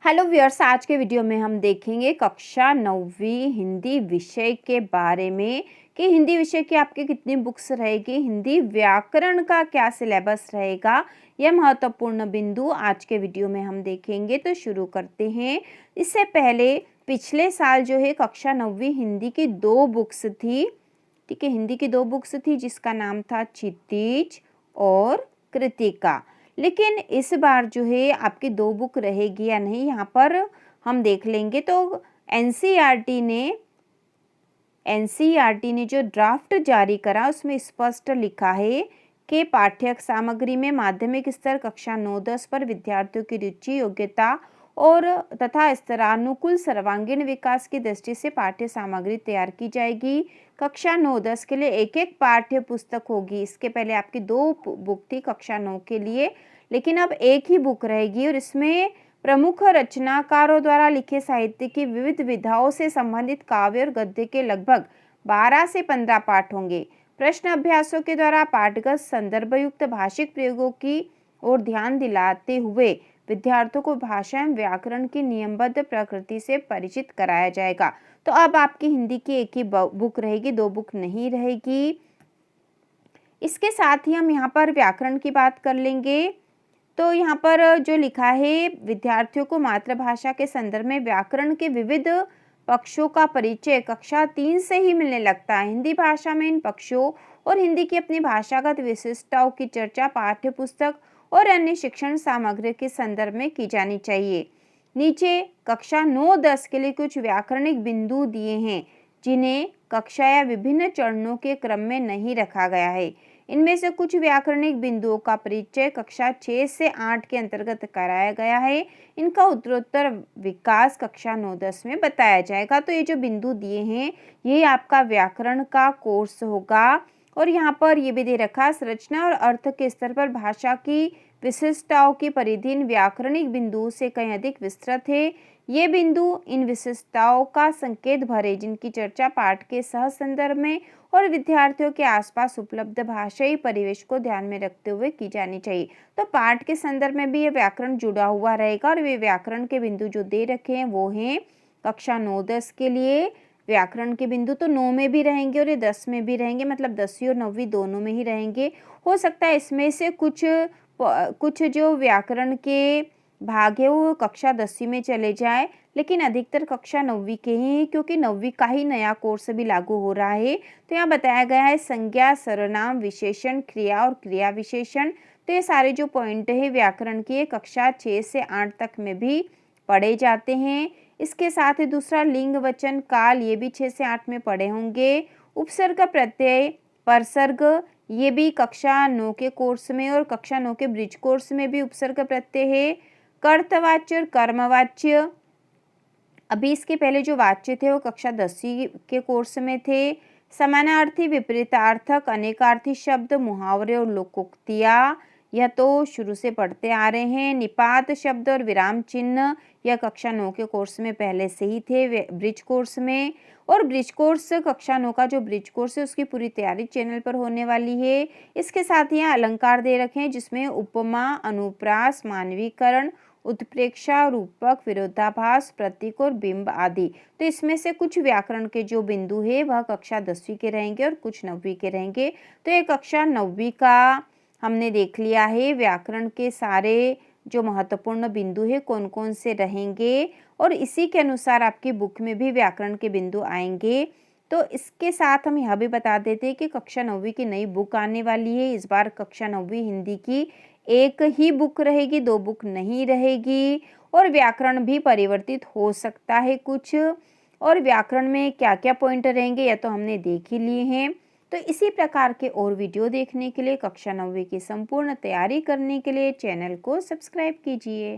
Hello viewers, आज के video में हम देखेंगे कक्षा 9वीं हिंदी विषय के बारे में कि हिंदी विषय की आपकी कितनी बुक्स रहेगी, हिंदी व्याकरण का क्या सिलेबस रहेगा। यह महत्वपूर्ण बिंदु आज के वीडियो में हम देखेंगे। तो शुरू करते हैं। इससे पहले पिछले साल जो है कक्षा 9वीं हिंदी की 2 बुक्स थी, ठीक है, हिंदी की 2 बुक्स थी जिसका नाम था क्षितिज और कृतिका। लेकिन इस बार जो है आपकी 2 बुक रहेगी या नहीं, यहाँ पर हम देख लेंगे। तो एनसीईआरटी ने जो ड्राफ्ट जारी करा उसमें स्पष्ट लिखा है कि पाठ्य सामग्री में माध्यमिक स्तर कक्षा 9-10 पर विद्यार्थियों की रुचि, योग्यता और तथा स्तरानुकूल सर्वांगीण विकास की दृष्टि से पाठ्य सामग्री तैयार की जाएगी। कक्षा 9-10 के लिए एक एक पाठ्य पुस्तक होगी। इसके पहले आपकी 2 बुक थी कक्षा 9 के लिए, लेकिन अब एक ही बुक रहेगी और इसमें प्रमुख रचनाकारों द्वारा लिखे साहित्य की विविध विधाओं से संबंधित काव्य और गद्य के लगभग 12 से 15 पाठ होंगे। प्रश्न अभ्यासों के द्वारा पाठगत संदर्भ युक्त भाषिक प्रयोगों की ओर ध्यान दिलाते हुए विद्यार्थियों को भाषा एवं व्याकरण की नियमबद्ध प्रकृति से परिचित कराया जाएगा। तो अब आपकी हिंदी की एक ही बुक रहेगी, 2 बुक नहीं रहेगी। इसके साथ ही हम यहाँ पर व्याकरण की बात कर लेंगे। तो यहाँ पर जो लिखा है, विद्यार्थियों को मातृभाषा के संदर्भ में व्याकरण के विविध पक्षों का परिचय कक्षा 3 से ही मिलने लगता है। हिंदी भाषा में इन पक्षों और हिंदी की अपनी भाषागत विशिष्टताओं की चर्चा पाठ्य पुस्तक और अन्य शिक्षण सामग्री के संदर्भ में की जानी चाहिए। नीचे कक्षा 9-10 के लिए कुछ व्याकरणिक बिंदु दिए हैं जिन्हें कक्षा या विभिन्न चरणों के क्रम में नहीं रखा गया है। इनमें से कुछ व्याकरणिक बिंदुओं का परिचय कक्षा 6 से 8 के अंतर्गत कराया गया है। इनका उत्तरोत्तर विकास कक्षा 9-10 में बताया जाएगा। तो ये जो बिंदु दिए हैं ये आपका व्याकरण का कोर्स होगा। और यहाँ पर ये भी दे रखा, संरचना और अर्थ के स्तर पर भाषा की विशिष्टताओं की परिधि इन व्याकरणिक बिंदुओं से कहीं अधिक विस्तृत है। ये बिंदु इन विशिष्टताओं का संकेत भरे जिनकी चर्चा पाठ के सह संदर्भ में और विद्यार्थियों के आसपास उपलब्ध भाषाई परिवेश को ध्यान में रखते हुए की जानी चाहिए। तो पाठ के संदर्भ में भी ये व्याकरण जुड़ा हुआ रहेगा और वे व्याकरण के बिंदु जो दे रखे हैं वो हैं कक्षा 9-10 के लिए व्याकरण के बिंदु तो 9 में भी रहेंगे और ये 10 में भी रहेंगे, मतलब 10वीं और 9वीं दोनों में ही रहेंगे। हो सकता है इसमें से कुछ जो व्याकरण के भाग है वो कक्षा 10वीं में चले जाए, लेकिन अधिकतर कक्षा 9वीं के ही, क्योंकि 9वीं का ही नया कोर्स भी लागू हो रहा है। तो यहाँ बताया गया है संज्ञा, सर्वनाम, विशेषण, क्रिया और क्रिया विशेषण। तो ये सारे जो पॉइंट है व्याकरण के कक्षा 6 से 8 तक में भी पढ़े जाते हैं। इसके साथ ही दूसरा लिंग, वचन, काल, ये भी 6 से 8 में पढ़े होंगे। उपसर्ग, प्रत्यय, परसर्ग, ये भी कक्षा 9 के कोर्स में और कक्षा 9 के ब्रिज कोर्स में भी उपसर्ग प्रत्यय है। कर्तवाच्य और कर्मवाच्य, अभी इसके पहले जो वाच्य थे वो कक्षा 10वीं के कोर्स में थे। समानार्थी, विपरीतार्थक, अनेकार्थी शब्द, मुहावरे और लोकोक्तियाँ, यह तो शुरू से पढ़ते आ रहे हैं। निपात शब्द और विराम चिन्ह, यह कक्षा 9 के कोर्स में पहले से ही थे ब्रिज कोर्स में। और ब्रिज कोर्स कक्षा 9 का जो ब्रिज कोर्स है उसकी पूरी तैयारी चैनल पर होने वाली है। इसके साथ यहाँ अलंकार दे रखे हैं जिसमें उपमा, अनुप्रास, मानवीकरण, उत्प्रेक्षा, रूपक, विरोधाभास, प्रतीक और बिंब आदि। तो इसमें से कुछ व्याकरण के जो बिंदु है वह कक्षा 10वीं के रहेंगे और कुछ 9वीं के रहेंगे। तो ये कक्षा 9वीं का हमने देख लिया है। व्याकरण के सारे जो महत्वपूर्ण बिंदु है कौन कौन से रहेंगे और इसी के अनुसार आपकी बुक में भी व्याकरण के बिंदु आएंगे। तो इसके साथ हम यह भी बता देते हैं कि कक्षा 9वीं की नई बुक आने वाली है। इस बार कक्षा 9वीं हिंदी की एक ही बुक रहेगी, 2 बुक नहीं रहेगी। और व्याकरण भी परिवर्तित हो सकता है कुछ, और व्याकरण में क्या क्या पॉइंट रहेंगे यह तो हमने देख ही लिए हैं। तो इसी प्रकार के और वीडियो देखने के लिए, कक्षा 9वीं की संपूर्ण तैयारी करने के लिए चैनल को सब्सक्राइब कीजिए।